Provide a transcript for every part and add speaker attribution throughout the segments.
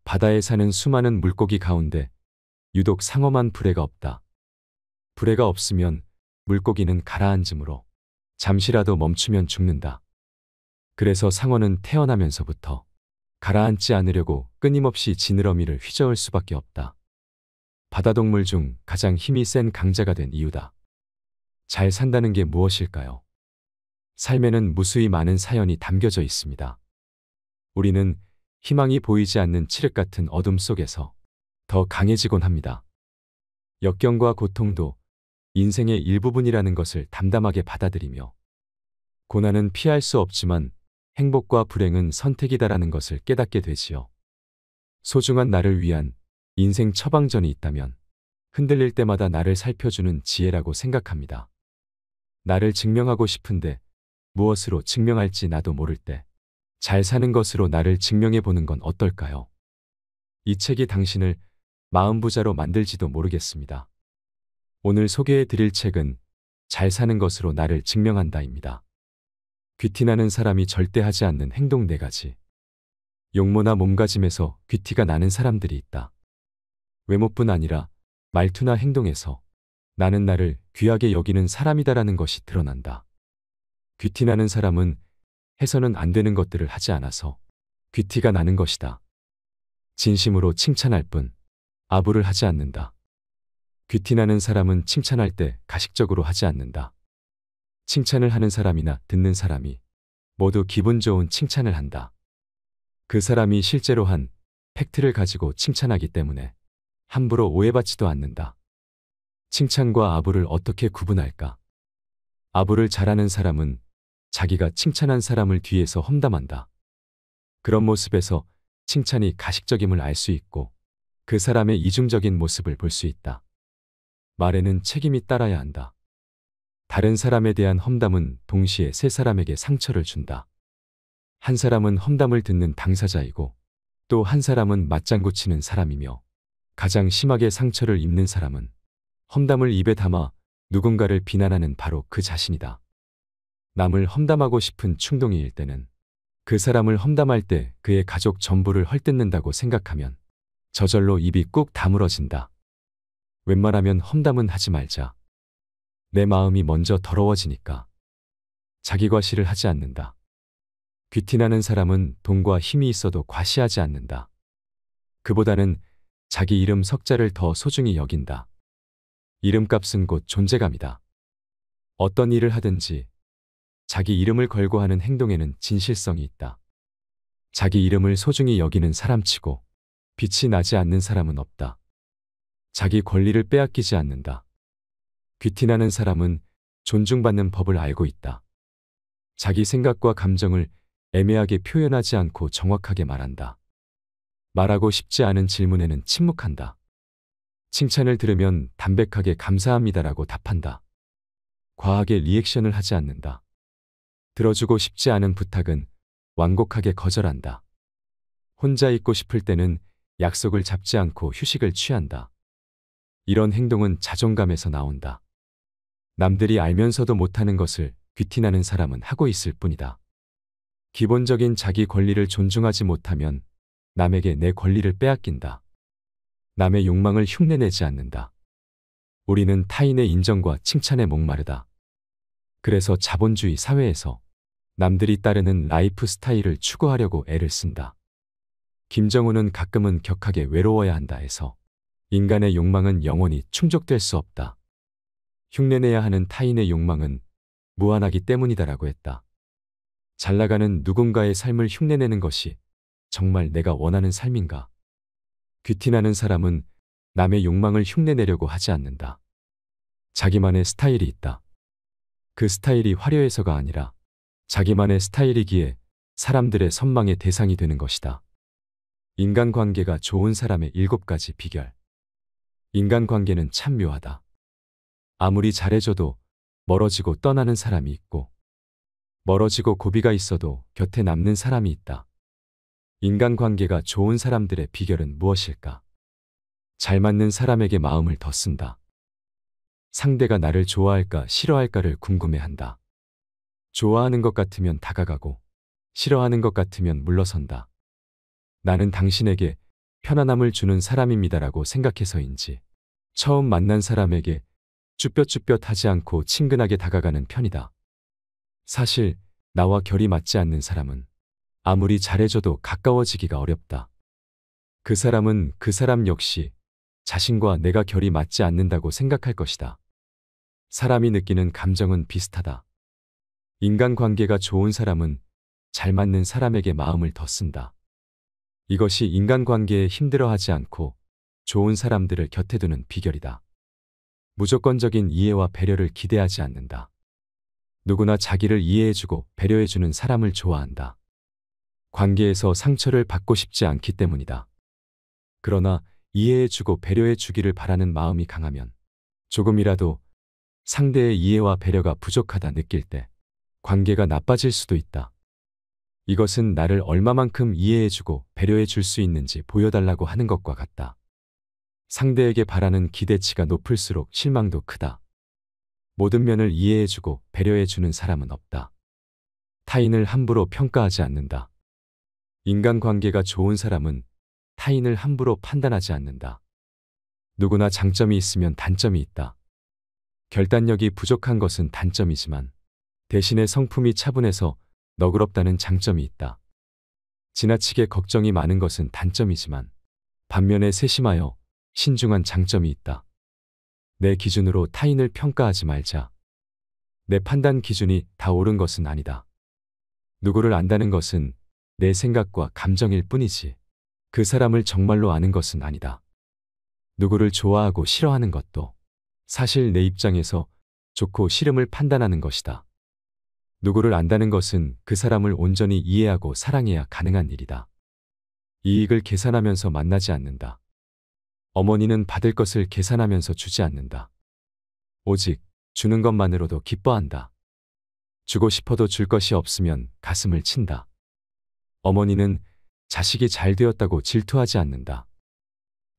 Speaker 1: 바다에 사는 수많은 물고기 가운데 유독 상어만 불에가 없다. 불에가 없으면 물고기는 가라앉으므로 잠시라도 멈추면 죽는다. 그래서 상어는 태어나면서부터 가라앉지 않으려고 끊임없이 지느러미를 휘저을 수밖에 없다. 바다동물 중 가장 힘이 센 강자가 된 이유다. 잘 산다는 게 무엇일까요? 삶에는 무수히 많은 사연이 담겨져 있습니다. 우리는 희망이 보이지 않는 칠흑 같은 어둠 속에서 더 강해지곤 합니다. 역경과 고통도 인생의 일부분이라는 것을 담담하게 받아들이며 고난은 피할 수 없지만 행복과 불행은 선택이다라는 것을 깨닫게 되지요. 소중한 나를 위한 인생 처방전이 있다면 흔들릴 때마다 나를 살펴주는 지혜라고 생각합니다. 나를 증명하고 싶은데 무엇으로 증명할지 나도 모를 때 잘 사는 것으로 나를 증명해 보는 건 어떨까요? 이 책이 당신을 마음부자로 만들지도 모르겠습니다. 오늘 소개해 드릴 책은 잘 사는 것으로 나를 증명한다입니다. 귀티나는 사람이 절대 하지 않는 행동 4가지. 용모나 몸가짐에서 귀티가 나는 사람들이 있다. 외모뿐 아니라 말투나 행동에서 나는 나를 귀하게 여기는 사람이다라는 것이 드러난다. 귀티나는 사람은 해서는 안 되는 것들을 하지 않아서 귀티가 나는 것이다. 진심으로 칭찬할 뿐 아부를 하지 않는다. 귀티나는 사람은 칭찬할 때 가식적으로 하지 않는다. 칭찬을 하는 사람이나 듣는 사람이 모두 기분 좋은 칭찬을 한다. 그 사람이 실제로 한 팩트를 가지고 칭찬하기 때문에 함부로 오해받지도 않는다. 칭찬과 아부를 어떻게 구분할까? 아부를 잘하는 사람은 자기가 칭찬한 사람을 뒤에서 험담한다. 그런 모습에서 칭찬이 가식적임을 알 수 있고 그 사람의 이중적인 모습을 볼 수 있다. 말에는 책임이 따라야 한다. 다른 사람에 대한 험담은 동시에 세 사람에게 상처를 준다. 한 사람은 험담을 듣는 당사자이고 또 한 사람은 맞장구 치는 사람이며 가장 심하게 상처를 입는 사람은 험담을 입에 담아 누군가를 비난하는 바로 그 자신이다. 남을 험담하고 싶은 충동이일 때는 그 사람을 험담할 때 그의 가족 전부를 헐뜯는다고 생각하면 저절로 입이 꾹 다물어진다. 웬만하면 험담은 하지 말자. 내 마음이 먼저 더러워지니까. 자기 과시를 하지 않는다. 귀티나는 사람은 돈과 힘이 있어도 과시하지 않는다. 그보다는 자기 이름 석자를 더 소중히 여긴다. 이름값은 곧 존재감이다. 어떤 일을 하든지 자기 이름을 걸고 하는 행동에는 진실성이 있다. 자기 이름을 소중히 여기는 사람치고 빛이 나지 않는 사람은 없다. 자기 권리를 빼앗기지 않는다. 귀티나는 사람은 존중받는 법을 알고 있다. 자기 생각과 감정을 애매하게 표현하지 않고 정확하게 말한다. 말하고 싶지 않은 질문에는 침묵한다. 칭찬을 들으면 담백하게 감사합니다라고 답한다. 과하게 리액션을 하지 않는다. 들어주고 싶지 않은 부탁은 완곡하게 거절한다. 혼자 있고 싶을 때는 약속을 잡지 않고 휴식을 취한다. 이런 행동은 자존감에서 나온다. 남들이 알면서도 못하는 것을 귀티나는 사람은 하고 있을 뿐이다. 기본적인 자기 권리를 존중하지 못하면 남에게 내 권리를 빼앗긴다. 남의 욕망을 흉내내지 않는다. 우리는 타인의 인정과 칭찬에 목마르다. 그래서 자본주의 사회에서 남들이 따르는 라이프 스타일을 추구하려고 애를 쓴다. 김정은은 가끔은 격하게 외로워야 한다 해서 인간의 욕망은 영원히 충족될 수 없다. 흉내내야 하는 타인의 욕망은 무한하기 때문이다라고 했다. 잘 나가는 누군가의 삶을 흉내내는 것이 정말 내가 원하는 삶인가? 귀티나는 사람은 남의 욕망을 흉내내려고 하지 않는다. 자기만의 스타일이 있다. 그 스타일이 화려해서가 아니라 자기만의 스타일이기에 사람들의 선망의 대상이 되는 것이다. 인간관계가 좋은 사람의 7가지 비결. 인간관계는 참 묘하다. 아무리 잘해줘도 멀어지고 떠나는 사람이 있고 멀어지고 고비가 있어도 곁에 남는 사람이 있다. 인간관계가 좋은 사람들의 비결은 무엇일까? 잘 맞는 사람에게 마음을 더 쓴다. 상대가 나를 좋아할까 싫어할까를 궁금해한다. 좋아하는 것 같으면 다가가고 싫어하는 것 같으면 물러선다. 나는 당신에게 편안함을 주는 사람입니다라고 생각해서인지 처음 만난 사람에게 쭈뼛쭈뼛하지 않고 친근하게 다가가는 편이다. 사실 나와 결이 맞지 않는 사람은 아무리 잘해줘도 가까워지기가 어렵다. 그 사람은 그 사람 역시 자신과 내가 결이 맞지 않는다고 생각할 것이다. 사람이 느끼는 감정은 비슷하다. 인간관계가 좋은 사람은 잘 맞는 사람에게 마음을 더 쓴다. 이것이 인간관계에 힘들어하지 않고 좋은 사람들을 곁에 두는 비결이다. 무조건적인 이해와 배려를 기대하지 않는다. 누구나 자기를 이해해주고 배려해주는 사람을 좋아한다. 관계에서 상처를 받고 싶지 않기 때문이다. 그러나 이해해주고 배려해주기를 바라는 마음이 강하면 조금이라도 상대의 이해와 배려가 부족하다 느낄 때 관계가 나빠질 수도 있다. 이것은 나를 얼마만큼 이해해주고 배려해줄 수 있는지 보여달라고 하는 것과 같다. 상대에게 바라는 기대치가 높을수록 실망도 크다. 모든 면을 이해해주고 배려해주는 사람은 없다. 타인을 함부로 평가하지 않는다. 인간관계가 좋은 사람은 타인을 함부로 판단하지 않는다. 누구나 장점이 있으면 단점이 있다. 결단력이 부족한 것은 단점이지만 대신에 성품이 차분해서 너그럽다는 장점이 있다. 지나치게 걱정이 많은 것은 단점이지만 반면에 세심하여 신중한 장점이 있다. 내 기준으로 타인을 평가하지 말자. 내 판단 기준이 다 옳은 것은 아니다. 누구를 안다는 것은 내 생각과 감정일 뿐이지 그 사람을 정말로 아는 것은 아니다. 누구를 좋아하고 싫어하는 것도 사실 내 입장에서 좋고 싫음을 판단하는 것이다. 누구를 안다는 것은 그 사람을 온전히 이해하고 사랑해야 가능한 일이다. 이익을 계산하면서 만나지 않는다. 어머니는 받을 것을 계산하면서 주지 않는다. 오직 주는 것만으로도 기뻐한다. 주고 싶어도 줄 것이 없으면 가슴을 친다. 어머니는 자식이 잘 되었다고 질투하지 않는다.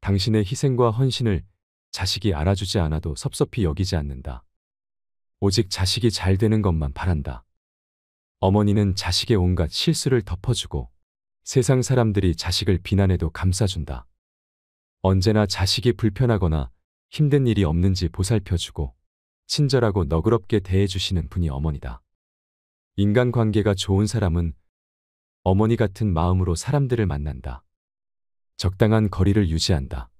Speaker 1: 당신의 희생과 헌신을 자식이 알아주지 않아도 섭섭히 여기지 않는다. 오직 자식이 잘 되는 것만 바란다. 어머니는 자식의 온갖 실수를 덮어주고 세상 사람들이 자식을 비난해도 감싸준다. 언제나 자식이 불편하거나 힘든 일이 없는지 보살펴주고 친절하고 너그럽게 대해주시는 분이 어머니다. 인간관계가 좋은 사람은 어머니 같은 마음으로 사람들을 만난다. 적당한 거리를 유지한다.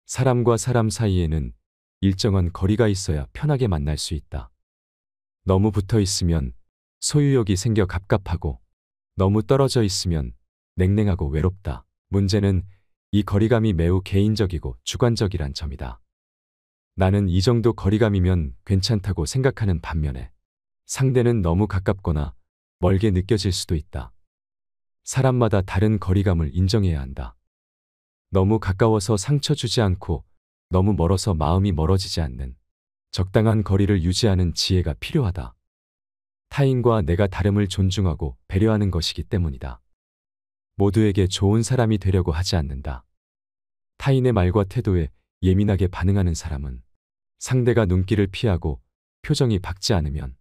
Speaker 1: 사람과 사람 사이에는 일정한 거리가 있어야 편하게 만날 수 있다. 너무 붙어 있으면 소유욕이 생겨 갑갑하고 너무 떨어져 있으면 냉랭하고 외롭다. 문제는 이 거리감이 매우 개인적이고 주관적이란 점이다. 나는 이 정도 거리감이면 괜찮다고 생각하는 반면에 상대는 너무 가깝거나 멀게 느껴질 수도 있다. 사람마다 다른 거리감을 인정해야 한다. 너무 가까워서 상처 주지 않고 너무 멀어서 마음이 멀어지지 않는 적당한 거리를 유지하는 지혜가 필요하다. 타인과 내가 다름을 존중하고 배려하는 것이기 때문이다. 모두에게 좋은 사람이 되려고 하지 않는다. 타인의 말과 태도에 예민하게 반응하는 사람은 상대가 눈길을 피하고 표정이 밝지 않으면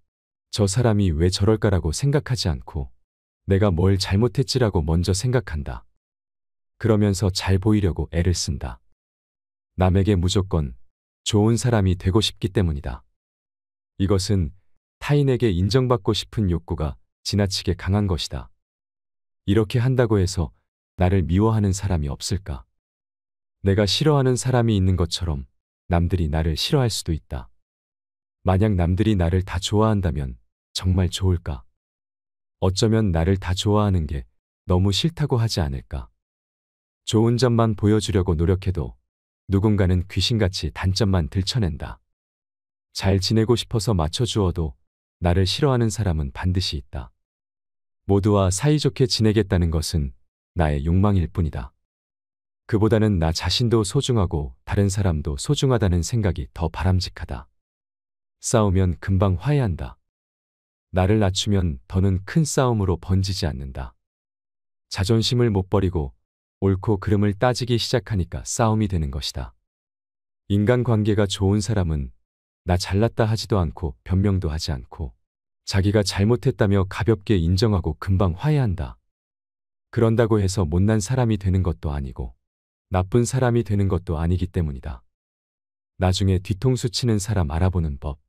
Speaker 1: 저 사람이 왜 저럴까라고 생각하지 않고 내가 뭘 잘못했지라고 먼저 생각한다. 그러면서 잘 보이려고 애를 쓴다. 남에게 무조건 좋은 사람이 되고 싶기 때문이다. 이것은 타인에게 인정받고 싶은 욕구가 지나치게 강한 것이다. 이렇게 한다고 해서 나를 미워하는 사람이 없을까? 내가 싫어하는 사람이 있는 것처럼 남들이 나를 싫어할 수도 있다. 만약 남들이 나를 다 좋아한다면 정말 좋을까? 어쩌면 나를 다 좋아하는 게 너무 싫다고 하지 않을까? 좋은 점만 보여주려고 노력해도 누군가는 귀신같이 단점만 들춰낸다. 잘 지내고 싶어서 맞춰주어도 나를 싫어하는 사람은 반드시 있다. 모두와 사이좋게 지내겠다는 것은 나의 욕망일 뿐이다. 그보다는 나 자신도 소중하고 다른 사람도 소중하다는 생각이 더 바람직하다. 싸우면 금방 화해한다. 나를 낮추면 더는 큰 싸움으로 번지지 않는다. 자존심을 못 버리고 옳고 그름을 따지기 시작하니까 싸움이 되는 것이다. 인간관계가 좋은 사람은 나 잘났다 하지도 않고 변명도 하지 않고 자기가 잘못했다며 가볍게 인정하고 금방 화해한다. 그런다고 해서 못난 사람이 되는 것도 아니고 나쁜 사람이 되는 것도 아니기 때문이다. 나중에 뒤통수 치는 사람 알아보는 법.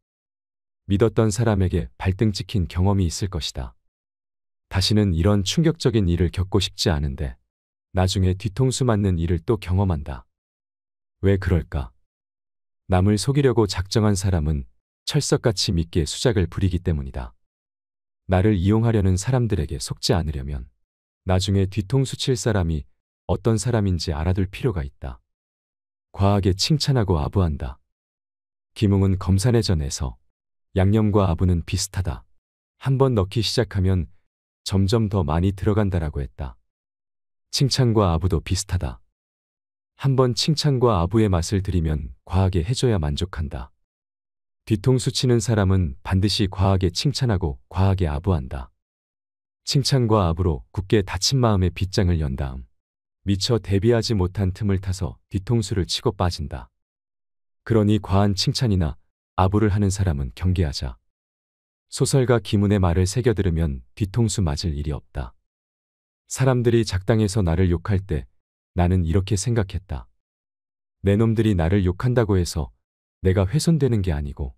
Speaker 1: 믿었던 사람에게 발등 찍힌 경험이 있을 것이다. 다시는 이런 충격적인 일을 겪고 싶지 않은데 나중에 뒤통수 맞는 일을 또 경험한다. 왜 그럴까? 남을 속이려고 작정한 사람은 철석같이 믿게 수작을 부리기 때문이다. 나를 이용하려는 사람들에게 속지 않으려면 나중에 뒤통수 칠 사람이 어떤 사람인지 알아둘 필요가 있다. 과하게 칭찬하고 아부한다. 김웅은 검사내전에서 양념과 아부는 비슷하다. 한번 넣기 시작하면 점점 더 많이 들어간다라고 했다. 칭찬과 아부도 비슷하다. 한번 칭찬과 아부의 맛을 들이면 과하게 해줘야 만족한다. 뒤통수 치는 사람은 반드시 과하게 칭찬하고 과하게 아부한다. 칭찬과 아부로 굳게 다친 마음의 빗장을 연 다음 미처 대비하지 못한 틈을 타서 뒤통수를 치고 빠진다. 그러니 과한 칭찬이나 아부를 하는 사람은 경계하자. 소설가 김훈의 말을 새겨 들으면 뒤통수 맞을 일이 없다. 사람들이 작당해서 나를 욕할 때 나는 이렇게 생각했다. 내 놈들이 나를 욕한다고 해서 내가 훼손되는 게 아니고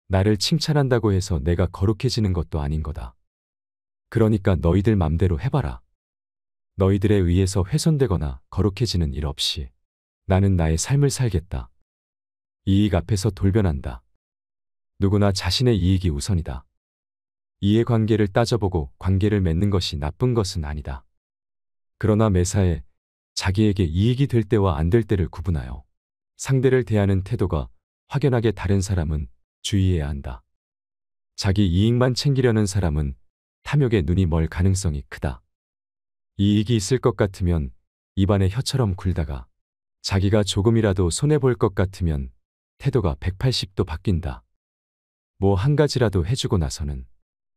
Speaker 1: 나를 칭찬한다고 해서 내가 거룩해지는 것도 아닌 거다. 그러니까 너희들 맘대로 해봐라. 너희들에 의해서 훼손되거나 거룩해지는 일 없이 나는 나의 삶을 살겠다. 이익 앞에서 돌변한다. 누구나 자신의 이익이 우선이다. 이해관계를 따져보고 관계를 맺는 것이 나쁜 것은 아니다. 그러나 매사에 자기에게 이익이 될 때와 안 될 때를 구분하여 상대를 대하는 태도가 확연하게 다른 사람은 주의해야 한다. 자기 이익만 챙기려는 사람은 탐욕에 눈이 멀 가능성이 크다. 이익이 있을 것 같으면 입안에 혀처럼 굴다가 자기가 조금이라도 손해볼 것 같으면 태도가 180도 바뀐다. 뭐 한 가지라도 해주고 나서는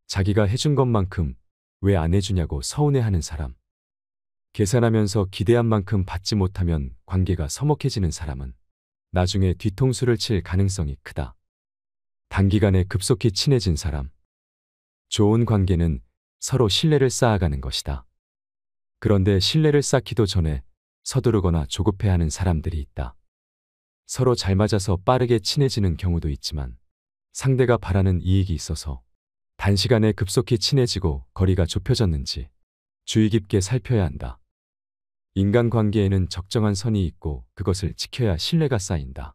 Speaker 1: 자기가 해준 것만큼 왜 안 해주냐고 서운해하는 사람. 계산하면서 기대한 만큼 받지 못하면 관계가 서먹해지는 사람은 나중에 뒤통수를 칠 가능성이 크다. 단기간에 급속히 친해진 사람. 좋은 관계는 서로 신뢰를 쌓아가는 것이다. 그런데 신뢰를 쌓기도 전에 서두르거나 조급해하는 사람들이 있다. 서로 잘 맞아서 빠르게 친해지는 경우도 있지만 상대가 바라는 이익이 있어서 단시간에 급속히 친해지고 거리가 좁혀졌는지 주의 깊게 살펴야 한다. 인간관계에는 적정한 선이 있고 그것을 지켜야 신뢰가 쌓인다.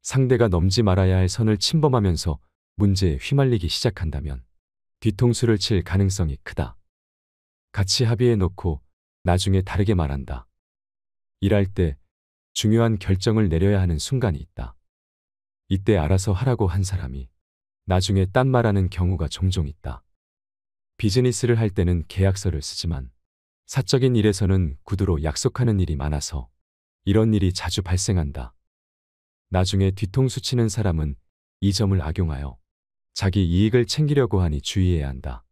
Speaker 1: 상대가 넘지 말아야 할 선을 침범하면서 문제에 휘말리기 시작한다면 뒤통수를 칠 가능성이 크다. 같이 합의해 놓고 나중에 다르게 말한다. 일할 때 중요한 결정을 내려야 하는 순간이 있다. 이때 알아서 하라고 한 사람이 나중에 딴 말하는 경우가 종종 있다. 비즈니스를 할 때는 계약서를 쓰지만 사적인 일에서는 구두로 약속하는 일이 많아서 이런 일이 자주 발생한다. 나중에 뒤통수 치는 사람은 이 점을 악용하여 자기 이익을 챙기려고 하니 주의해야 한다.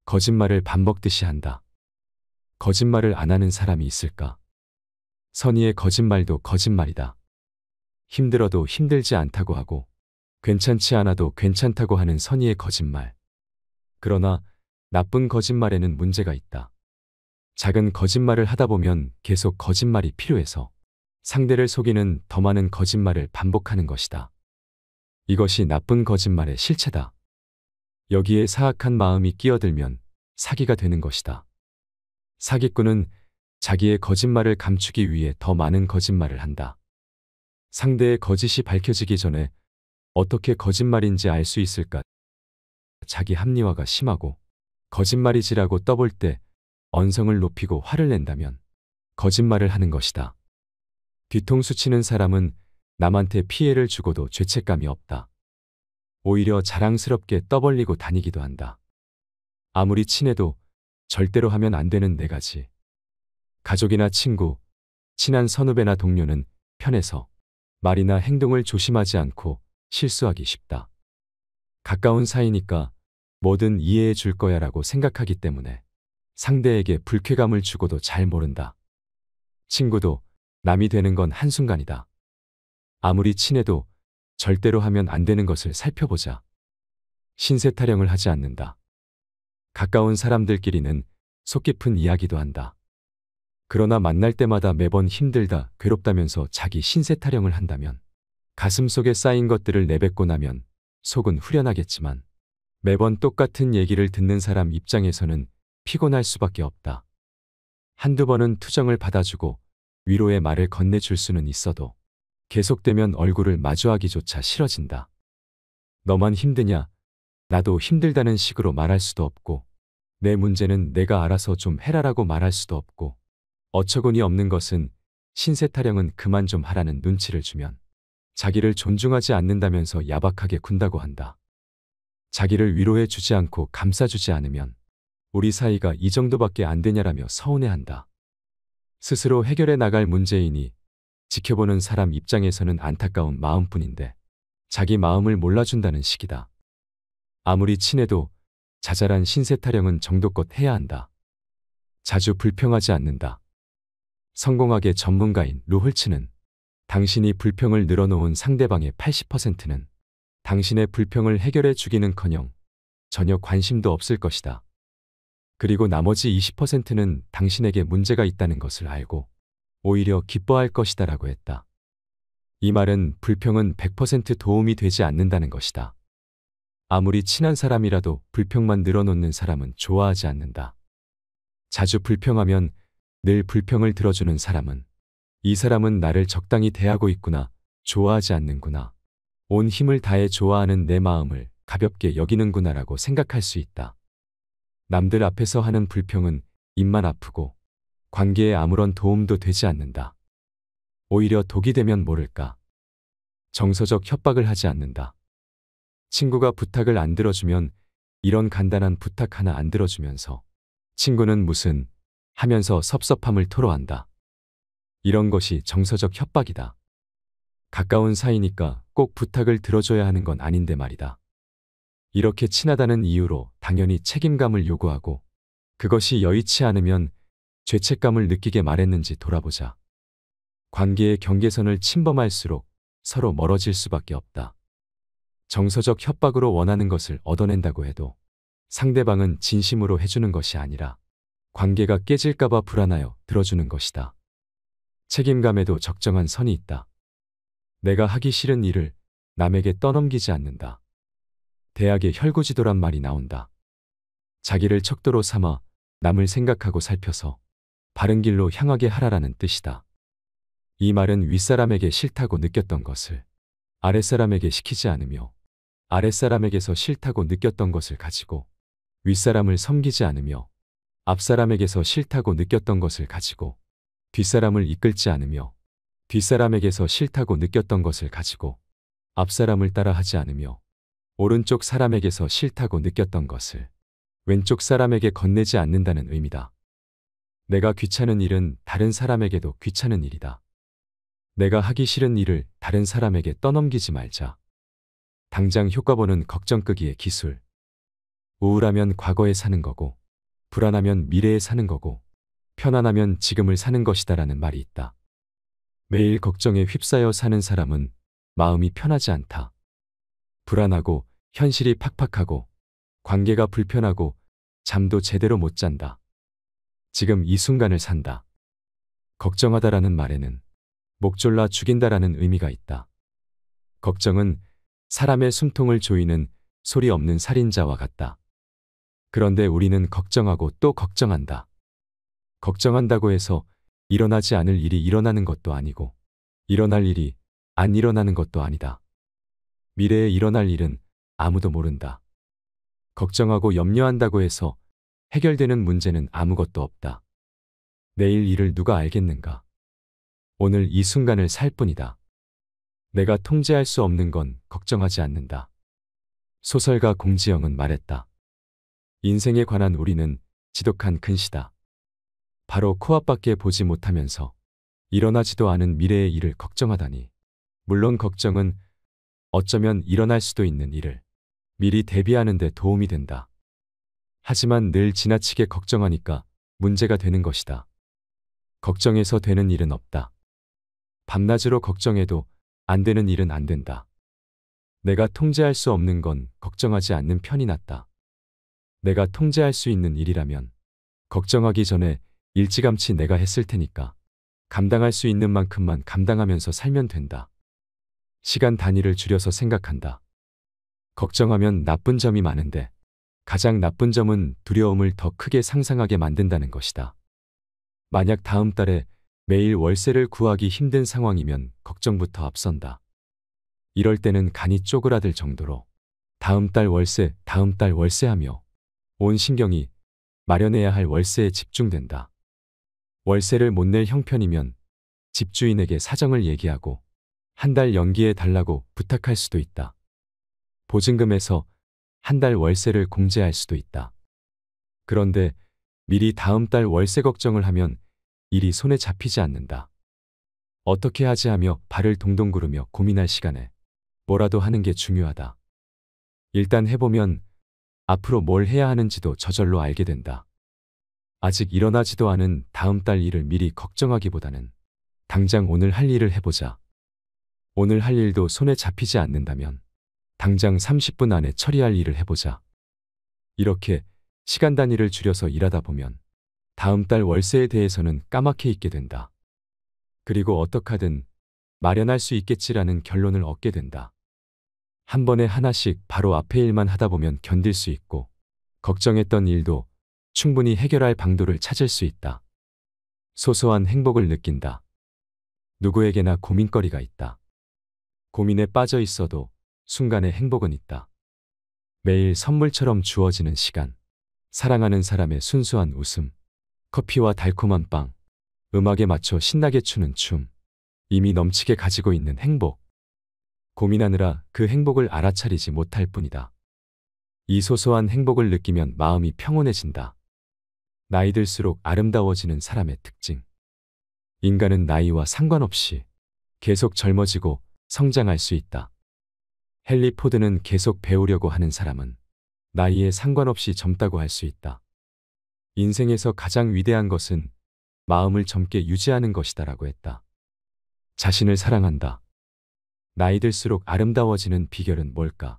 Speaker 1: 거짓말을 밥 먹듯이 한다. 거짓말을 안 하는 사람이 있을까? 선의의 거짓말도 거짓말이다. 힘들어도 힘들지 않다고 하고 괜찮지 않아도 괜찮다고 하는 선의의 거짓말. 그러나 나쁜 거짓말에는 문제가 있다. 작은 거짓말을 하다 보면 계속 거짓말이 필요해서 상대를 속이는 더 많은 거짓말을 반복하는 것이다. 이것이 나쁜 거짓말의 실체다. 여기에 사악한 마음이 끼어들면 사기가 되는 것이다. 사기꾼은 자기의 거짓말을 감추기 위해 더 많은 거짓말을 한다. 상대의 거짓이 밝혀지기 전에 어떻게 거짓말인지 알 수 있을까? 자기 합리화가 심하고 거짓말이지라고 떠볼 때 언성을 높이고 화를 낸다면 거짓말을 하는 것이다. 뒤통수 치는 사람은 남한테 피해를 주고도 죄책감이 없다. 오히려 자랑스럽게 떠벌리고 다니기도 한다. 아무리 친해도 절대로 하면 안 되는 네 가지. 가족이나 친구, 친한 선후배나 동료는 편해서 말이나 행동을 조심하지 않고 실수하기 쉽다. 가까운 사이니까 뭐든 이해해 줄 거야라고 생각하기 때문에 상대에게 불쾌감을 주고도 잘 모른다. 친구도 남이 되는 건 한순간이다. 아무리 친해도 절대로 하면 안 되는 것을 살펴보자. 신세 타령을 하지 않는다. 가까운 사람들끼리는 속 깊은 이야기도 한다. 그러나 만날 때마다 매번 힘들다, 괴롭다면서 자기 신세 타령을 한다면, 가슴속에 쌓인 것들을 내뱉고 나면 속은 후련하겠지만 매번 똑같은 얘기를 듣는 사람 입장에서는 피곤할 수밖에 없다. 한두 번은 투정을 받아주고 위로의 말을 건네줄 수는 있어도 계속되면 얼굴을 마주하기조차 싫어진다. 너만 힘드냐? 나도 힘들다는 식으로 말할 수도 없고, 내 문제는 내가 알아서 좀 해라라고 말할 수도 없고, 어처구니 없는 것은 신세 타령은 그만 좀 하라는 눈치를 주면 자기를 존중하지 않는다면서 야박하게 군다고 한다. 자기를 위로해 주지 않고 감싸주지 않으면 우리 사이가 이 정도밖에 안 되냐라며 서운해한다. 스스로 해결해 나갈 문제이니 지켜보는 사람 입장에서는 안타까운 마음뿐인데 자기 마음을 몰라준다는 식이다. 아무리 친해도 자잘한 신세 타령은 정도껏 해야 한다. 자주 불평하지 않는다. 성공학의 전문가인 루홀츠는 당신이 불평을 늘어놓은 상대방의 80%는 당신의 불평을 해결해 주기는커녕 전혀 관심도 없을 것이다. 그리고 나머지 20%는 당신에게 문제가 있다는 것을 알고 오히려 기뻐할 것이다 라고 했다. 이 말은 불평은 100% 도움이 되지 않는다는 것이다. 아무리 친한 사람이라도 불평만 늘어놓는 사람은 좋아하지 않는다. 자주 불평하면 늘 불평을 들어주는 사람은 이 사람은 나를 적당히 대하고 있구나, 좋아하지 않는구나, 온 힘을 다해 좋아하는 내 마음을 가볍게 여기는구나라고 생각할 수 있다. 남들 앞에서 하는 불평은 입만 아프고 관계에 아무런 도움도 되지 않는다. 오히려 독이 되면 모를까. 정서적 협박을 하지 않는다. 친구가 부탁을 안 들어주면 이런 간단한 부탁 하나 안 들어주면서 친구는 무슨 하면서 섭섭함을 토로한다. 이런 것이 정서적 협박이다. 가까운 사이니까 꼭 부탁을 들어줘야 하는 건 아닌데 말이다. 이렇게 친하다는 이유로 당연히 책임감을 요구하고 그것이 여의치 않으면 죄책감을 느끼게 말했는지 돌아보자. 관계의 경계선을 침범할수록 서로 멀어질 수밖에 없다. 정서적 협박으로 원하는 것을 얻어낸다고 해도 상대방은 진심으로 해주는 것이 아니라 관계가 깨질까봐 불안하여 들어주는 것이다. 책임감에도 적정한 선이 있다. 내가 하기 싫은 일을 남에게 떠넘기지 않는다. 대학의 혈구지도란 말이 나온다. 자기를 척도로 삼아 남을 생각하고 살펴서 바른 길로 향하게 하라라는 뜻이다. 이 말은 윗사람에게 싫다고 느꼈던 것을 아랫사람에게 시키지 않으며 아랫사람에게서 싫다고 느꼈던 것을 가지고 윗사람을 섬기지 않으며 앞사람에게서 싫다고 느꼈던 것을 가지고 뒷사람을 이끌지 않으며 뒷사람에게서 싫다고 느꼈던 것을 가지고 앞사람을 따라하지 않으며 오른쪽 사람에게서 싫다고 느꼈던 것을 왼쪽 사람에게 건네지 않는다는 의미다. 내가 귀찮은 일은 다른 사람에게도 귀찮은 일이다. 내가 하기 싫은 일을 다른 사람에게 떠넘기지 말자. 당장 효과 보는 걱정 끄기의 기술. 우울하면 과거에 사는 거고, 불안하면 미래에 사는 거고, 편안하면 지금을 사는 것이다라는 말이 있다. 매일 걱정에 휩싸여 사는 사람은 마음이 편하지 않다. 불안하고 현실이 팍팍하고 관계가 불편하고 잠도 제대로 못 잔다. 지금 이 순간을 산다. 걱정하다라는 말에는 목 졸라 죽인다라는 의미가 있다. 걱정은 사람의 숨통을 조이는 소리 없는 살인자와 같다. 그런데 우리는 걱정하고 또 걱정한다. 걱정한다고 해서 일어나지 않을 일이 일어나는 것도 아니고 일어날 일이 안 일어나는 것도 아니다. 미래에 일어날 일은 아무도 모른다. 걱정하고 염려한다고 해서 해결되는 문제는 아무것도 없다. 내일 일을 누가 알겠는가? 오늘 이 순간을 살 뿐이다. 내가 통제할 수 없는 건 걱정하지 않는다. 소설가 공지영은 말했다. 인생에 관한 우리는 지독한 근시다. 바로 코앞밖에 보지 못하면서 일어나지도 않은 미래의 일을 걱정하다니. 물론 걱정은 어쩌면 일어날 수도 있는 일을 미리 대비하는 데 도움이 된다. 하지만 늘 지나치게 걱정하니까 문제가 되는 것이다. 걱정해서 되는 일은 없다. 밤낮으로 걱정해도 안 되는 일은 안 된다. 내가 통제할 수 없는 건 걱정하지 않는 편이 낫다. 내가 통제할 수 있는 일이라면 걱정하기 전에 일찌감치 내가 했을 테니까 감당할 수 있는 만큼만 감당하면서 살면 된다. 시간 단위를 줄여서 생각한다. 걱정하면 나쁜 점이 많은데 가장 나쁜 점은 두려움을 더 크게 상상하게 만든다는 것이다. 만약 다음 달에 매일 월세를 구하기 힘든 상황이면 걱정부터 앞선다. 이럴 때는 간이 쪼그라들 정도로 다음 달 월세, 다음 달 월세 하며 온 신경이 마련해야 할 월세에 집중된다. 월세를 못 낼 형편이면 집주인에게 사정을 얘기하고 한 달 연기해 달라고 부탁할 수도 있다. 보증금에서 한 달 월세를 공제할 수도 있다. 그런데 미리 다음 달 월세 걱정을 하면 일이 손에 잡히지 않는다. 어떻게 하지 하며 발을 동동 구르며 고민할 시간에 뭐라도 하는 게 중요하다. 일단 해보면 앞으로 뭘 해야 하는지도 저절로 알게 된다. 아직 일어나지도 않은 다음 달 일을 미리 걱정하기보다는 당장 오늘 할 일을 해보자. 오늘 할 일도 손에 잡히지 않는다면 당장 30분 안에 처리할 일을 해보자. 이렇게 시간 단위를 줄여서 일하다 보면 다음 달 월세에 대해서는 까맣게 잊게 된다. 그리고 어떡하든 마련할 수 있겠지라는 결론을 얻게 된다. 한 번에 하나씩 바로 앞의 일만 하다 보면 견딜 수 있고 걱정했던 일도 충분히 해결할 방도를 찾을 수 있다. 소소한 행복을 느낀다. 누구에게나 고민거리가 있다. 고민에 빠져 있어도 순간의 행복은 있다. 매일 선물처럼 주어지는 시간, 사랑하는 사람의 순수한 웃음, 커피와 달콤한 빵, 음악에 맞춰 신나게 추는 춤, 이미 넘치게 가지고 있는 행복. 고민하느라 그 행복을 알아차리지 못할 뿐이다. 이 소소한 행복을 느끼면 마음이 평온해진다. 나이 들수록 아름다워지는 사람의 특징. 인간은 나이와 상관없이 계속 젊어지고 성장할 수 있다. 헨리 포드는 계속 배우려고 하는 사람은 나이에 상관없이 젊다고 할 수 있다. 인생에서 가장 위대한 것은 마음을 젊게 유지하는 것이다라고 했다. 자신을 사랑한다. 나이 들수록 아름다워지는 비결은 뭘까?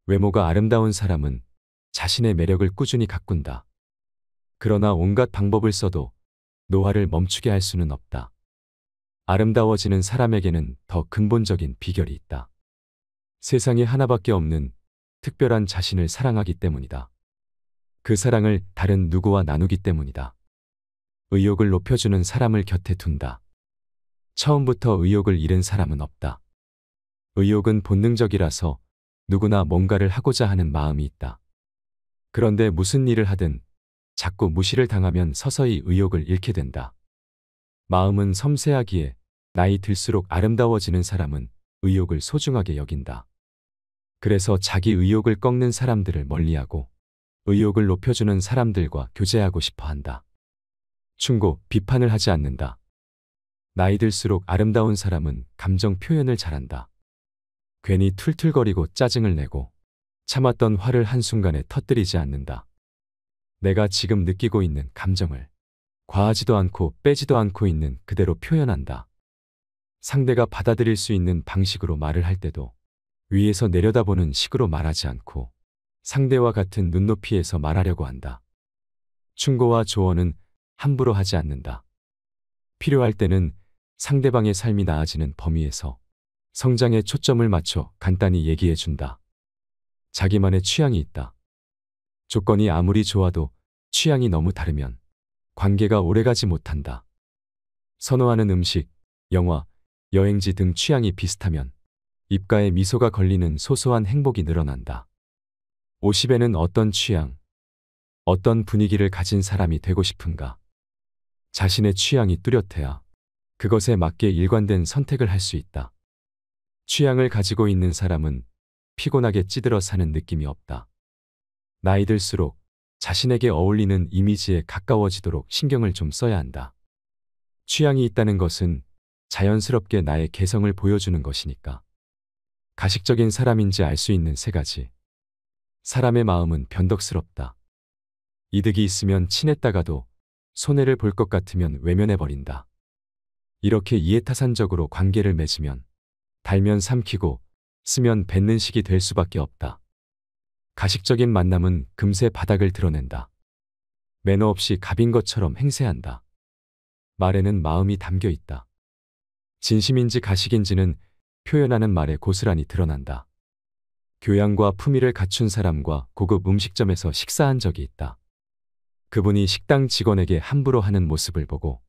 Speaker 1: 외모가 아름다운 사람은 자신의 매력을 꾸준히 가꾼다. 그러나 온갖 방법을 써도 노화를 멈추게 할 수는 없다. 아름다워지는 사람에게는 더 근본적인 비결이 있다. 세상에 하나밖에 없는 특별한 자신을 사랑하기 때문이다. 그 사랑을 다른 누구와 나누기 때문이다. 의욕을 높여주는 사람을 곁에 둔다. 처음부터 의욕을 잃은 사람은 없다. 의욕은 본능적이라서 누구나 뭔가를 하고자 하는 마음이 있다. 그런데 무슨 일을 하든 자꾸 무시를 당하면 서서히 의욕을 잃게 된다. 마음은 섬세하기에 나이 들수록 아름다워지는 사람은 의욕을 소중하게 여긴다. 그래서 자기 의욕을 꺾는 사람들을 멀리하고 의욕을 높여주는 사람들과 교제하고 싶어 한다. 충고, 비판을 하지 않는다. 나이 들수록 아름다운 사람은 감정 표현을 잘한다. 괜히 툴툴거리고 짜증을 내고 참았던 화를 한순간에 터뜨리지 않는다. 내가 지금 느끼고 있는 감정을 과하지도 않고 빼지도 않고 있는 그대로 표현한다. 상대가 받아들일 수 있는 방식으로 말을 할 때도 위에서 내려다보는 식으로 말하지 않고 상대와 같은 눈높이에서 말하려고 한다. 충고와 조언은 함부로 하지 않는다. 필요할 때는 상대방의 삶이 나아지는 범위에서 성장에 초점을 맞춰 간단히 얘기해 준다. 자기만의 취향이 있다. 조건이 아무리 좋아도 취향이 너무 다르면 관계가 오래가지 못한다. 선호하는 음식, 영화, 여행지 등 취향이 비슷하면 입가에 미소가 걸리는 소소한 행복이 늘어난다. 50에는 어떤 취향, 어떤 분위기를 가진 사람이 되고 싶은가? 자신의 취향이 뚜렷해야 그것에 맞게 일관된 선택을 할 수 있다. 취향을 가지고 있는 사람은 피곤하게 찌들어 사는 느낌이 없다. 나이 들수록 자신에게 어울리는 이미지에 가까워지도록 신경을 좀 써야 한다. 취향이 있다는 것은 자연스럽게 나의 개성을 보여주는 것이니까. 가식적인 사람인지 알 수 있는 세 가지. 사람의 마음은 변덕스럽다. 이득이 있으면 친했다가도 손해를 볼 것 같으면 외면해버린다. 이렇게 이해타산적으로 관계를 맺으면 달면 삼키고 쓰면 뱉는 식이 될 수밖에 없다. 가식적인 만남은 금세 바닥을 드러낸다. 매너 없이 갑인 것처럼 행세한다. 말에는 마음이 담겨 있다. 진심인지 가식인지는 표현하는 말에 고스란히 드러난다. 교양과 품위를 갖춘 사람과 고급 음식점에서 식사한 적이 있다. 그분이 식당 직원에게 함부로 하는 모습을 보고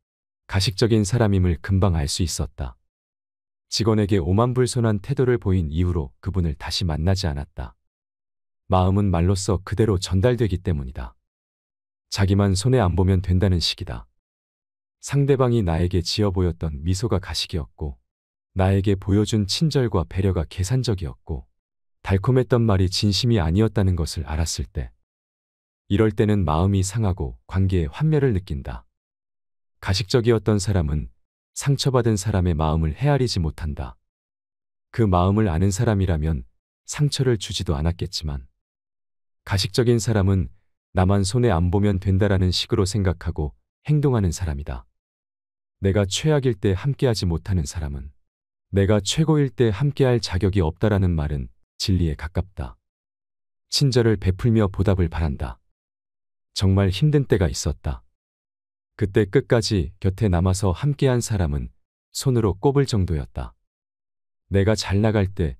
Speaker 1: 가식적인 사람임을 금방 알 수 있었다. 직원에게 오만불손한 태도를 보인 이후로 그분을 다시 만나지 않았다. 마음은 말로써 그대로 전달되기 때문이다. 자기만 손해 안 보면 된다는 식이다. 상대방이 나에게 지어 보였던 미소가 가식이었고, 나에게 보여준 친절과 배려가 계산적이었고, 달콤했던 말이 진심이 아니었다는 것을 알았을 때, 이럴 때는 마음이 상하고 관계에 환멸을 느낀다. 가식적이었던 사람은 상처받은 사람의 마음을 헤아리지 못한다. 그 마음을 아는 사람이라면 상처를 주지도 않았겠지만, 가식적인 사람은 나만 손해 안 보면 된다라는 식으로 생각하고 행동하는 사람이다. 내가 최악일 때 함께하지 못하는 사람은 내가 최고일 때 함께할 자격이 없다라는 말은 진리에 가깝다. 친절을 베풀며 보답을 바란다. 정말 힘든 때가 있었다. 그때 끝까지 곁에 남아서 함께한 사람은 손으로 꼽을 정도였다. 내가 잘 나갈 때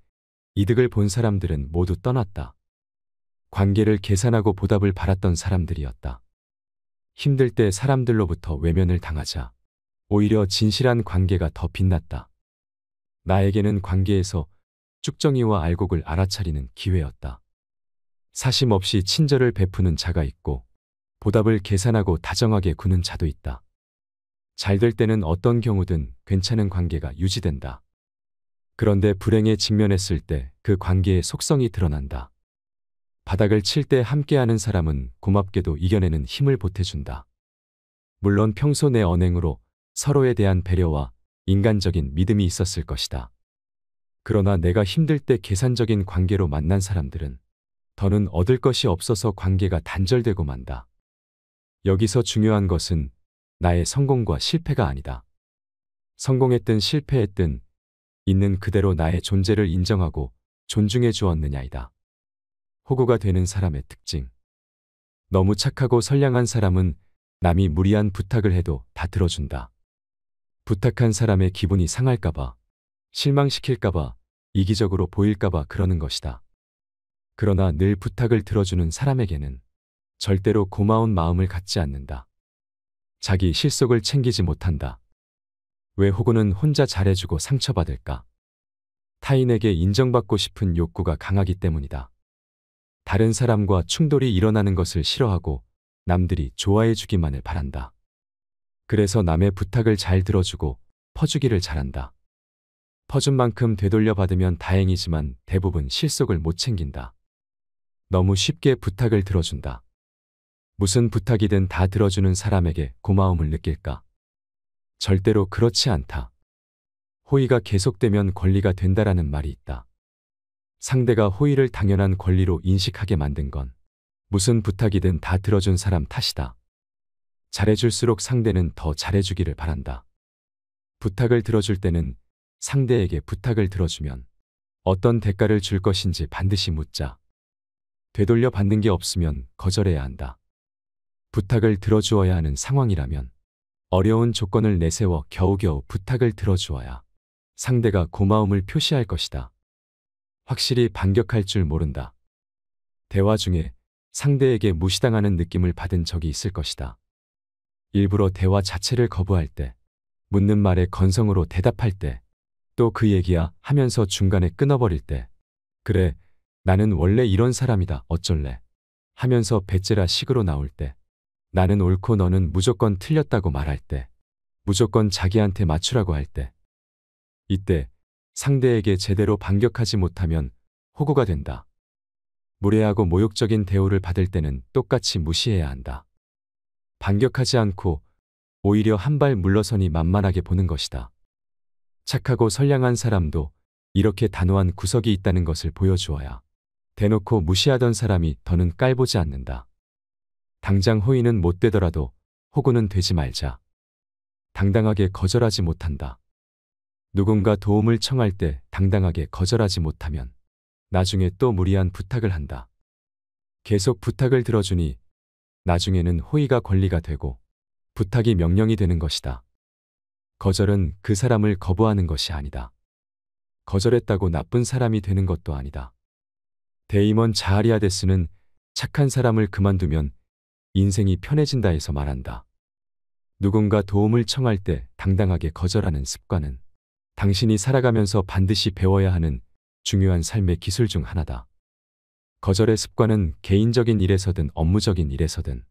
Speaker 1: 이득을 본 사람들은 모두 떠났다. 관계를 계산하고 보답을 바랐던 사람들이었다. 힘들 때 사람들로부터 외면을 당하자 오히려 진실한 관계가 더 빛났다. 나에게는 관계에서 쭉정이와 알곡을 알아차리는 기회였다. 사심 없이 친절을 베푸는 자가 있고 보답을 계산하고 다정하게 구는 자도 있다. 잘 될 때는 어떤 경우든 괜찮은 관계가 유지된다. 그런데 불행에 직면했을 때 그 관계의 속성이 드러난다. 바닥을 칠 때 함께하는 사람은 고맙게도 이겨내는 힘을 보태준다. 물론 평소 내 언행으로 서로에 대한 배려와 인간적인 믿음이 있었을 것이다. 그러나 내가 힘들 때 계산적인 관계로 만난 사람들은 더는 얻을 것이 없어서 관계가 단절되고 만다. 여기서 중요한 것은 나의 성공과 실패가 아니다. 성공했든 실패했든 있는 그대로 나의 존재를 인정하고 존중해 주었느냐이다. 호구가 되는 사람의 특징. 너무 착하고 선량한 사람은 남이 무리한 부탁을 해도 다 들어준다. 부탁한 사람의 기분이 상할까봐, 실망시킬까봐, 이기적으로 보일까봐 그러는 것이다. 그러나 늘 부탁을 들어주는 사람에게는 절대로 고마운 마음을 갖지 않는다. 자기 실속을 챙기지 못한다. 왜 호구는 혼자 잘해주고 상처받을까? 타인에게 인정받고 싶은 욕구가 강하기 때문이다. 다른 사람과 충돌이 일어나는 것을 싫어하고 남들이 좋아해주기만을 바란다. 그래서 남의 부탁을 잘 들어주고 퍼주기를 잘한다. 퍼준 만큼 되돌려 받으면 다행이지만 대부분 실속을 못 챙긴다. 너무 쉽게 부탁을 들어준다. 무슨 부탁이든 다 들어주는 사람에게 고마움을 느낄까? 절대로 그렇지 않다. 호의가 계속되면 권리가 된다라는 말이 있다. 상대가 호의를 당연한 권리로 인식하게 만든 건 무슨 부탁이든 다 들어준 사람 탓이다. 잘해줄수록 상대는 더 잘해주기를 바란다. 부탁을 들어줄 때는 상대에게 부탁을 들어주면 어떤 대가를 줄 것인지 반드시 묻자. 되돌려 받는 게 없으면 거절해야 한다. 부탁을 들어주어야 하는 상황이라면 어려운 조건을 내세워 겨우겨우 부탁을 들어주어야 상대가 고마움을 표시할 것이다. 확실히 반격할 줄 모른다. 대화 중에 상대에게 무시당하는 느낌을 받은 적이 있을 것이다. 일부러 대화 자체를 거부할 때, 묻는 말에 건성으로 대답할 때, 또 그 얘기야 하면서 중간에 끊어버릴 때, 그래, 나는 원래 이런 사람이다, 어쩔래? 하면서 배째라 식으로 나올 때, 나는 옳고 너는 무조건 틀렸다고 말할 때, 무조건 자기한테 맞추라고 할 때, 이때 상대에게 제대로 반격하지 못하면 호구가 된다. 무례하고 모욕적인 대우를 받을 때는 똑같이 무시해야 한다. 반격하지 않고 오히려 한 발 물러서니 만만하게 보는 것이다. 착하고 선량한 사람도 이렇게 단호한 구석이 있다는 것을 보여주어야 대놓고 무시하던 사람이 더는 깔보지 않는다. 당장 호의는 못 되더라도 호구는 되지 말자. 당당하게 거절하지 못한다. 누군가 도움을 청할 때 당당하게 거절하지 못하면 나중에 또 무리한 부탁을 한다. 계속 부탁을 들어주니 나중에는 호의가 권리가 되고 부탁이 명령이 되는 것이다. 거절은 그 사람을 거부하는 것이 아니다. 거절했다고 나쁜 사람이 되는 것도 아니다. 데이먼 자하리아데스는 착한 사람을 그만두면 인생이 편해진다 해서 말한다. 누군가 도움을 청할 때 당당하게 거절하는 습관은 당신이 살아가면서 반드시 배워야 하는 중요한 삶의 기술 중 하나다. 거절의 습관은 개인적인 일에서든 업무적인 일에서든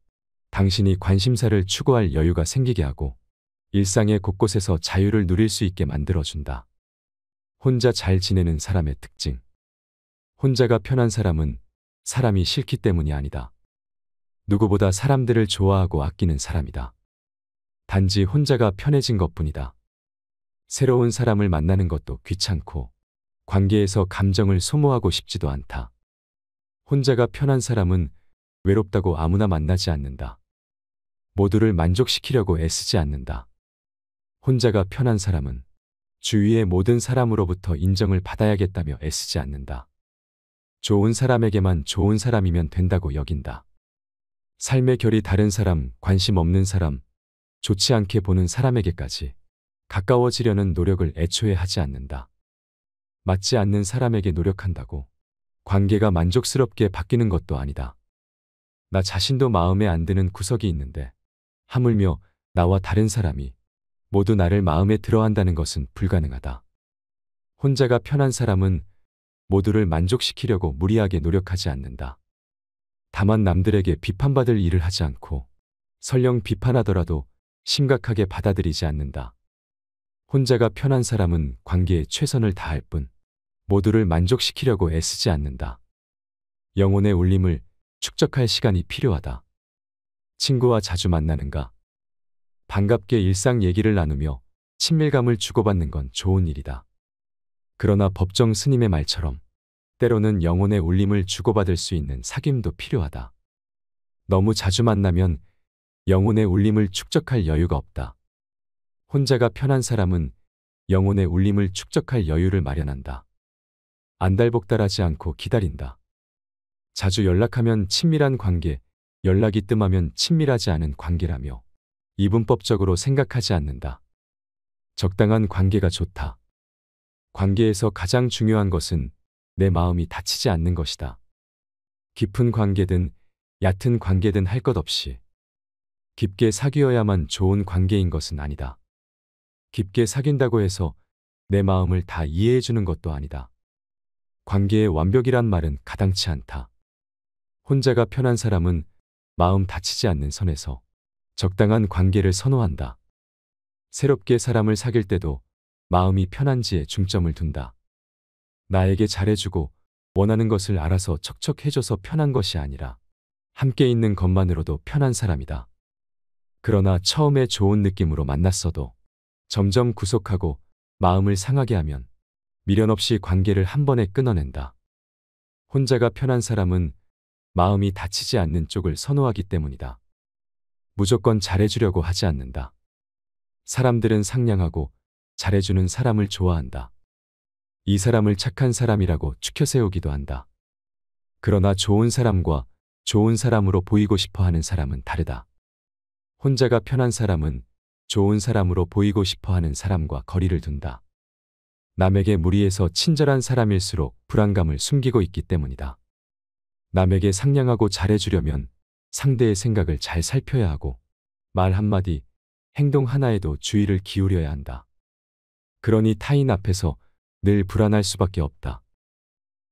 Speaker 1: 당신이 관심사를 추구할 여유가 생기게 하고 일상의 곳곳에서 자유를 누릴 수 있게 만들어준다. 혼자 잘 지내는 사람의 특징. 혼자가 편한 사람은 사람이 싫기 때문이 아니다. 누구보다 사람들을 좋아하고 아끼는 사람이다. 단지 혼자가 편해진 것뿐이다. 새로운 사람을 만나는 것도 귀찮고 관계에서 감정을 소모하고 싶지도 않다. 혼자가 편한 사람은 외롭다고 아무나 만나지 않는다. 모두를 만족시키려고 애쓰지 않는다. 혼자가 편한 사람은 주위의 모든 사람으로부터 인정을 받아야겠다며 애쓰지 않는다. 좋은 사람에게만 좋은 사람이면 된다고 여긴다. 삶의 결이 다른 사람, 관심 없는 사람, 좋지 않게 보는 사람에게까지 가까워지려는 노력을 애초에 하지 않는다. 맞지 않는 사람에게 노력한다고 관계가 만족스럽게 바뀌는 것도 아니다. 나 자신도 마음에 안 드는 구석이 있는데 하물며 나와 다른 사람이 모두 나를 마음에 들어한다는 것은 불가능하다. 혼자가 편한 사람은 모두를 만족시키려고 무리하게 노력하지 않는다. 다만 남들에게 비판받을 일을 하지 않고 설령 비판하더라도 심각하게 받아들이지 않는다. 혼자가 편한 사람은 관계에 최선을 다할 뿐 모두를 만족시키려고 애쓰지 않는다. 영혼의 울림을 축적할 시간이 필요하다. 친구와 자주 만나는가? 반갑게 일상 얘기를 나누며 친밀감을 주고받는 건 좋은 일이다. 그러나 법정 스님의 말처럼 때로는 영혼의 울림을 주고받을 수 있는 사귐도 필요하다. 너무 자주 만나면 영혼의 울림을 축적할 여유가 없다. 혼자가 편한 사람은 영혼의 울림을 축적할 여유를 마련한다. 안달복달하지 않고 기다린다. 자주 연락하면 친밀한 관계, 연락이 뜸하면 친밀하지 않은 관계라며 이분법적으로 생각하지 않는다. 적당한 관계가 좋다. 관계에서 가장 중요한 것은 내 마음이 다치지 않는 것이다. 깊은 관계든 얕은 관계든 할 것 없이 깊게 사귀어야만 좋은 관계인 것은 아니다. 깊게 사귄다고 해서 내 마음을 다 이해해 주는 것도 아니다. 관계의 완벽이란 말은 가당치 않다. 혼자가 편한 사람은 마음 다치지 않는 선에서 적당한 관계를 선호한다. 새롭게 사람을 사귈 때도 마음이 편한지에 중점을 둔다. 나에게 잘해주고 원하는 것을 알아서 척척 해줘서 편한 것이 아니라 함께 있는 것만으로도 편한 사람이다. 그러나 처음에 좋은 느낌으로 만났어도 점점 구속하고 마음을 상하게 하면 미련 없이 관계를 한 번에 끊어낸다. 혼자가 편한 사람은 마음이 다치지 않는 쪽을 선호하기 때문이다. 무조건 잘해주려고 하지 않는다. 사람들은 상냥하고 잘해주는 사람을 좋아한다. 이 사람을 착한 사람이라고 추켜 세우기도 한다. 그러나 좋은 사람과 좋은 사람으로 보이고 싶어 하는 사람은 다르다. 혼자가 편한 사람은 좋은 사람으로 보이고 싶어 하는 사람과 거리를 둔다. 남에게 무리해서 친절한 사람일수록 불안감을 숨기고 있기 때문이다. 남에게 상냥하고 잘해주려면 상대의 생각을 잘 살펴야 하고 말 한마디, 행동 하나에도 주의를 기울여야 한다. 그러니 타인 앞에서 늘 불안할 수밖에 없다.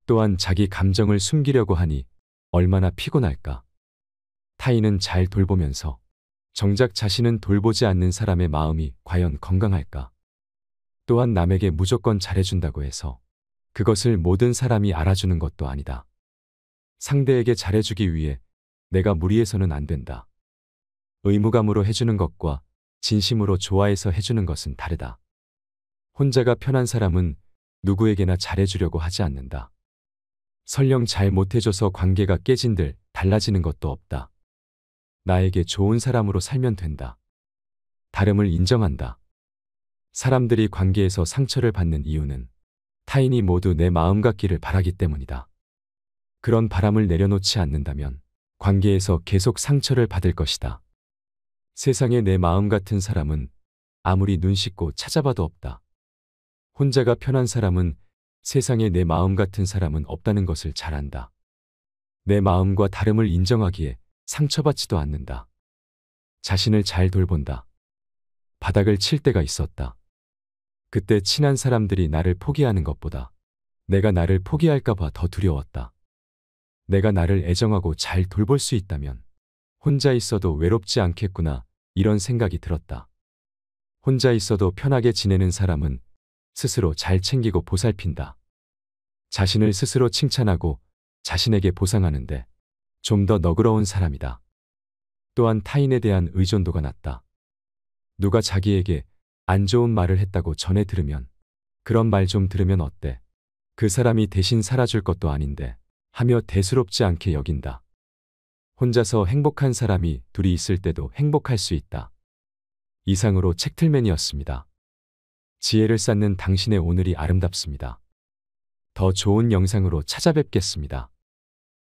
Speaker 1: 또한 자기 감정을 숨기려고 하니 얼마나 피곤할까. 타인은 잘 돌보면서 정작 자신은 돌보지 않는 사람의 마음이 과연 건강할까. 또한 남에게 무조건 잘해준다고 해서 그것을 모든 사람이 알아주는 것도 아니다. 상대에게 잘해주기 위해 내가 무리해서는 안 된다. 의무감으로 해주는 것과 진심으로 좋아해서 해주는 것은 다르다. 혼자가 편한 사람은 누구에게나 잘해주려고 하지 않는다. 설령 잘 못해줘서 관계가 깨진들 달라지는 것도 없다. 나에게 좋은 사람으로 살면 된다. 다름을 인정한다. 사람들이 관계에서 상처를 받는 이유는 타인이 모두 내 마음 같기를 바라기 때문이다. 그런 바람을 내려놓지 않는다면 관계에서 계속 상처를 받을 것이다. 세상에 내 마음 같은 사람은 아무리 눈 씻고 찾아봐도 없다. 혼자가 편한 사람은 세상에 내 마음 같은 사람은 없다는 것을 잘 안다. 내 마음과 다름을 인정하기에 상처받지도 않는다. 자신을 잘 돌본다. 바닥을 칠 때가 있었다. 그때 친한 사람들이 나를 포기하는 것보다 내가 나를 포기할까봐 더 두려웠다. 내가 나를 애정하고 잘 돌볼 수 있다면 혼자 있어도 외롭지 않겠구나 이런 생각이 들었다. 혼자 있어도 편하게 지내는 사람은 스스로 잘 챙기고 보살핀다. 자신을 스스로 칭찬하고 자신에게 보상하는데 좀 더 너그러운 사람이다. 또한 타인에 대한 의존도가 낮다. 누가 자기에게 안 좋은 말을 했다고 전해 들으면 그런 말 좀 들으면 어때? 그 사람이 대신 살아줄 것도 아닌데 하며 대수롭지 않게 여긴다. 혼자서 행복한 사람이 둘이 있을 때도 행복할 수 있다. 이상으로 책틀맨이었습니다. 지혜를 쌓는 당신의 오늘이 아름답습니다. 더 좋은 영상으로 찾아뵙겠습니다.